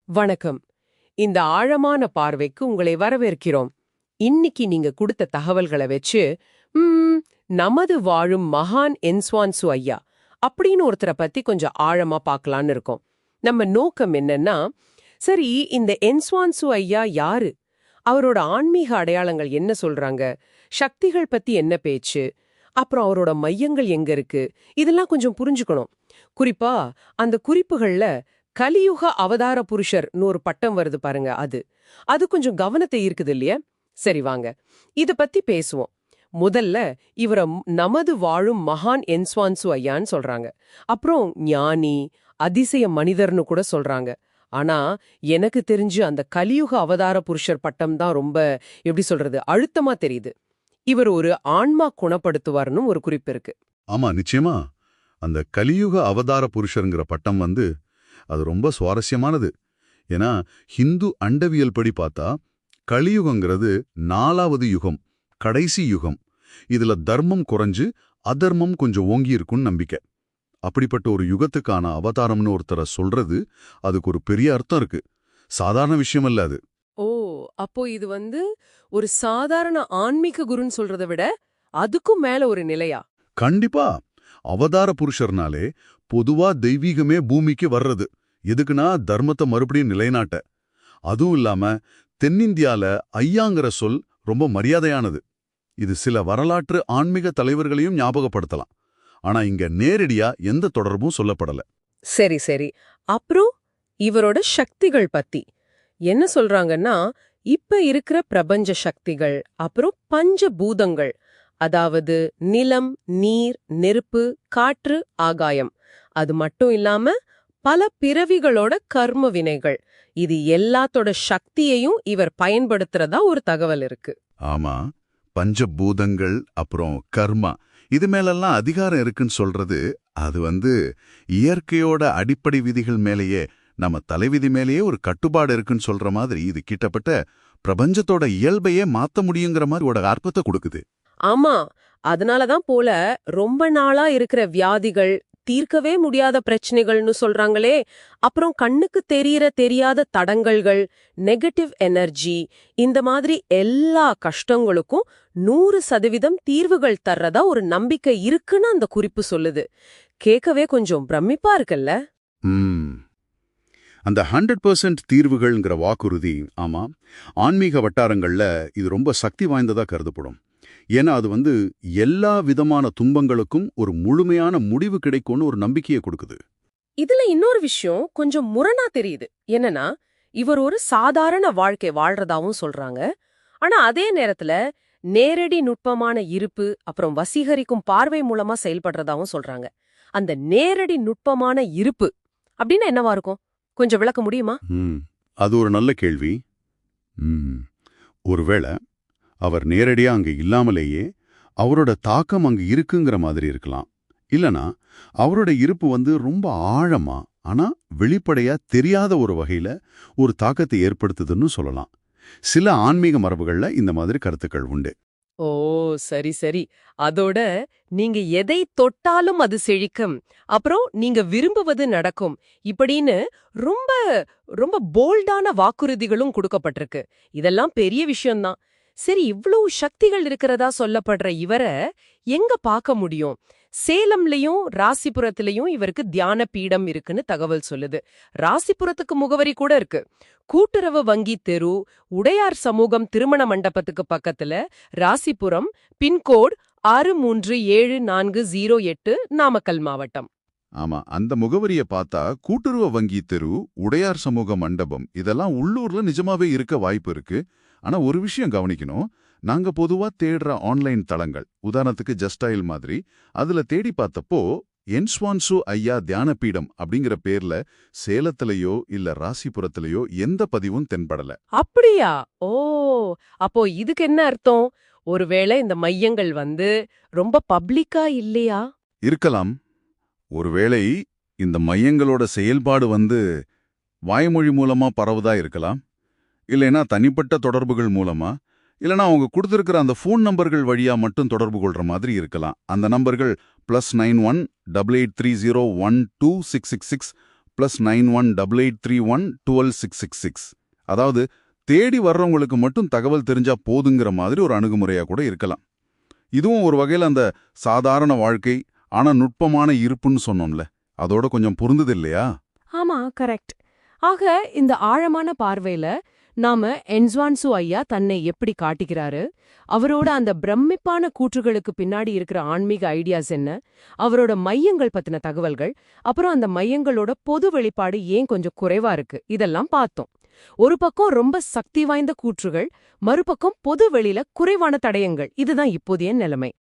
வணக்கம். இந்த ஆழமான பார்வைக்கு உங்களை வரவேற்கிறோம். இன்னைக்கு நீங்க கொடுத்த தகவல்களை வச்சு நமது வாழும் மகான் என்ஸ்வான்சு ஐயா அப்படின்னு ஒருத்தரை பத்தி கொஞ்சம் ஆழமா பார்க்கலான்னு இருக்கோம். நம்ம நோக்கம் என்னன்னா, சரி இந்த என்ஸ்வான்சு ஐயா யாரு, அவரோட ஆன்மீக அடையாளங்கள் என்ன சொல்றாங்க, சக்திகள் பத்தி என்ன பேச்சு, அப்புறம் அவரோட மையங்கள் எங்க இருக்கு, இதெல்லாம் கொஞ்சம் புரிஞ்சுக்கணும். குறிப்பா அந்த குறிப்புகள்ல கலியுக அவதார புருஷர்னு ஒரு பட்டம் வருது பாருங்க, அது கொஞ்சம் கவனத்தை ஈர்க்குது இல்லையா? சரி வாங்க இத பத்தி பேசுவோம். முதல்ல இவர நமது வாழும் மகான் என்ஸ்வான்சு ஐயான்னு சொல்றாங்க. அப்புறம் ஞானி, அதிசய மனிதர்னு கூட சொல்றாங்க. ஆனா எனக்கு தெரிஞ்சு அந்த கலியுக அவதார புருஷர் பட்டம் தான் ரொம்ப, எப்படி சொல்றது, அழுத்தமா தெரியுது. இவர் ஒரு ஆன்மா குணப்படுத்துவார்னு ஒரு குறிப்பு இருக்கு. ஆமா, நிச்சயமா. அந்த கலியுக அவதார புருஷருங்கிற பட்டம் அது ரொம்ப சுவாரஸ்யமானது. ஏன்னா ஹிந்து அண்டவியல் படி பார்த்தா கலியுகங்கிறது 4வது யுகம், கடைசி யுகம். இதுல தர்மம் குறைஞ்சு அதர்மம் கொஞ்சம் ஓங்கி இருக்குன்னு நம்பிக்கை. அப்படிப்பட்ட ஒரு யுகத்துக்கான அவதாரம்னு ஒருத்தரை சொல்றது, அதுக்கு ஒரு பெரிய அர்த்தம் இருக்கு. சாதாரண விஷயம் இல்ல அது. ஓ, அப்போ இது ஒரு சாதாரண ஆன்மீக குருன்னு சொல்றதை விட அதுக்கும் மேல ஒரு நிலையா? கண்டிப்பா. அவதார புருஷர்னாலே பொதுவா தெய்வீகமே பூமிக்கு வர்றது. எதுக்குன்னா தர்மத்தை மறுபடியும் நிலைநாட்ட. அதுவும் இல்லாம தென்னிந்தியால ஐயாங்கிற சொல் ரொம்ப மரியாதையானது. இது சில வரலாற்று ஆன்மீக தலைவர்களையும் ஞாபகப்படுத்தலாம். ஆனா இங்க நேரடியா எந்த தொடர்பும் சொல்லப்படல. சரி சரி. அப்புறம் இவரோட சக்திகள் பத்தி என்ன சொல்றாங்கன்னா, இப்ப இருக்கிற பிரபஞ்ச சக்திகள், அப்புறம் பஞ்ச பூதங்கள், அதாவது நிலம், நீர், நெருப்பு, காற்று, ஆகாயம், அது மட்டும் இல்லாம பல பிறவிகளோட கர்ம வினைகள், இது எல்லாத்தோட சக்தியையும் இவர் பயன்படுத்துறதா ஒரு தகவல் இருக்கு. ஆமா, பஞ்சபூதங்கள் அப்புறம் கர்மா, இது மேலெல்லாம் அதிகாரம் இருக்குன்னு சொல்றது, அது இயற்கையோட அடிப்படை விதிகள் மேலேயே, நம்ம தலைவிதி மேலேயே ஒரு கட்டுப்பாடு இருக்குன்னு சொல்ற மாதிரி, இது கிட்டப்பட்ட பிரபஞ்சத்தோட இயல்பையே மாத்த முடியுங்கிற மாதிரி ஒரு அர்த்தத்தை கொடுக்குது. ஆமா, அதனாலதான் போல ரொம்ப நாளா இருக்கிற வியாதிகள், தீர்க்கவே முடியாத பிரச்சனைகள்னு சொல்றாங்களே, அப்புறம் கண்ணுக்கு தெரியாத தடங்கல்கள், நெகட்டிவ் எனர்ஜி, இந்த மாதிரி எல்லா கஷ்டங்களுக்கும் 100% தீர்வுகள் தர்றதா ஒரு நம்பிக்கை இருக்குன்னு அந்த குறிப்பு சொல்லுது. கேட்கவே கொஞ்சம் பிரமிப்பா இருக்குல்ல? அந்த 100% தீர்வுகள்ங்கிற வாக்குறுதி, ஆமா, ஆன்மீக வட்டாரங்கள்ல இது ரொம்ப சக்தி வாய்ந்ததா கருதப்படும். ஏன்னா அது எல்லா விதமான துன்பங்களுக்கும் ஒரு முழுமையான முடிவு கிடைக்கும்னு ஒரு நம்பிக்கையை கொடுக்குது. இதுல இன்னொரு விஷயம் கொஞ்சம் முரணா தெரியுது. என்னன்னா, இவர் ஒரு சாதாரண வாழ்க்கை வாழ்றதாவும் சொல்றாங்க. ஆனா அதே நேரத்துல நேரடி நுட்பமான இருப்பு, அப்புறம் வசீகரிக்கும் பார்வை மூலமா செயல்படுறதாவும் சொல்றாங்க. அந்த நேரடி நுட்பமான இருப்பு அப்படின்னா என்னவா இருக்கும்? கொஞ்சம் விளக்க முடியுமா? அது ஒரு நல்ல கேள்வி. ஒருவேளை அவர் நேரடியா அங்க இல்லாமலேயே அவரோட தாக்கம் அங்க இருக்குங்கிற மாதிரி இருக்கலாம். இல்லனா அவரோட இருப்பு ரொம்ப ஆழமா, ஆனா வெளிப்படையா தெரியாத ஒரு வகையில ஒரு தாக்கத்தை ஏற்படுத்துதுன்னு சொல்லலாம். சில ஆன்மீக மரபுகள்ல இந்த மாதிரி கருத்துக்கள் உண்டு. ஓ, சரி சரி. அதோட நீங்க எதை தொட்டாலும் அது செழிக்கும், அப்புறம் நீங்க விரும்புவது நடக்கும், இப்படின்னு ரொம்ப ரொம்ப போல்டான வாக்குறுதிகளும் கொடுக்கப்பட்டிருக்கு. இதெல்லாம் பெரிய விஷயம்தான். சரி, இவ்வளவு சக்திகள் இருக்கிறதா சொல்லப்படுற இவரை எங்க பார்க்க முடியும்? சேலம்லயும் ராசிபுரத்திலயும் இவருக்கு தியான பீடம் இருக்குன்னு தகவல் சொல்லுது. ராசிபுரத்துக்கு முகவரி கூட இருக்கு. கூட்டுறவு வங்கி தெரு, உடையார் சமூகம் திருமண மண்டபத்துக்கு பக்கத்துல, ராசிபுரம், பின்கோட் 637408, நாமக்கல் மாவட்டம். ஆமா, அந்த முகவரிய பார்த்தா கூட்டுறவு வங்கி தெரு, உடையார் சமூக மண்டபம், இதெல்லாம் உள்ளூர்ல நிஜமாவே இருக்க வாய்ப்பு இருக்கு. ஆனா ஒரு விஷயம் கவனிக்கணும். நாங்க பொதுவா தேடுற ஆன்லைன் தளங்கள், உதாரணத்துக்கு ஜஸ்டைல் மாதிரி, அதுல தேடி பார்த்தப்போ என்ஸ்வான்சு ஐயா தியானபீடம் அப்படிங்கிற பேர்ல சேலத்திலேயோ இல்ல ராசிபுரத்திலேயோ எந்த பதிவும் தென்படல. அப்படியா? ஓ, அப்போ இதுக்கு என்ன அர்த்தம்? ஒருவேளை இந்த மையங்கள் ரொம்ப பப்ளிக்கா இல்லையா? இருக்கலாம். ஒருவேளை இந்த மையங்களோட செயல்பாடு வாய்மொழி மூலமா பரவுதா இருக்கலாம். இல்லைன்னா தனிப்பட்ட தொடர்புகள் மூலமா, இல்லைனா அவங்க கொடுத்துருக்கிற அந்த ஃபோன் நம்பர்கள் வழியா மட்டும் தொடர்பு கொள்ற மாதிரி இருக்கலாம். அந்த நம்பர்கள் +91 8830 12 666 +918831126666. அதாவது தேடி வர்றவங்களுக்கு மட்டும் தகவல் தெரிஞ்சா போதுங்கிற மாதிரி ஒரு அணுகுமுறையா கூட இருக்கலாம். இதுவும் ஒரு வகையில் அந்த சாதாரண வாழ்க்கை ஆனா நுட்பமான இருப்புன்னு சொன்னோம்ல, அதோட கொஞ்சம் பொருந்தது இல்லையா? ஆமா, கரெக்ட். ஆக இந்த ஆழமான பார்வையில நாம என்ஸ்வான்சு ஐயா தன்னை எப்படி காட்டுகிறாரு, அவரோட அந்த பிரமிப்பான கூற்றுகளுக்கு பின்னாடி இருக்கிற ஆன்மீக ஐடியாஸ் என்ன, அவரோட மையங்கள் பத்தின தகவல்கள், அப்புறம் அந்த மையங்களோட பொது வெளிப்பாடு ஏன் கொஞ்சம் குறைவா இருக்கு, இதெல்லாம் பார்த்தோம். ஒரு பக்கம் ரொம்ப சக்தி வாய்ந்த கூற்றுகள், மறுபக்கம் பொது வெளியில குறைவான தடயங்கள். இதுதான் இப்போதைய நிலைமை.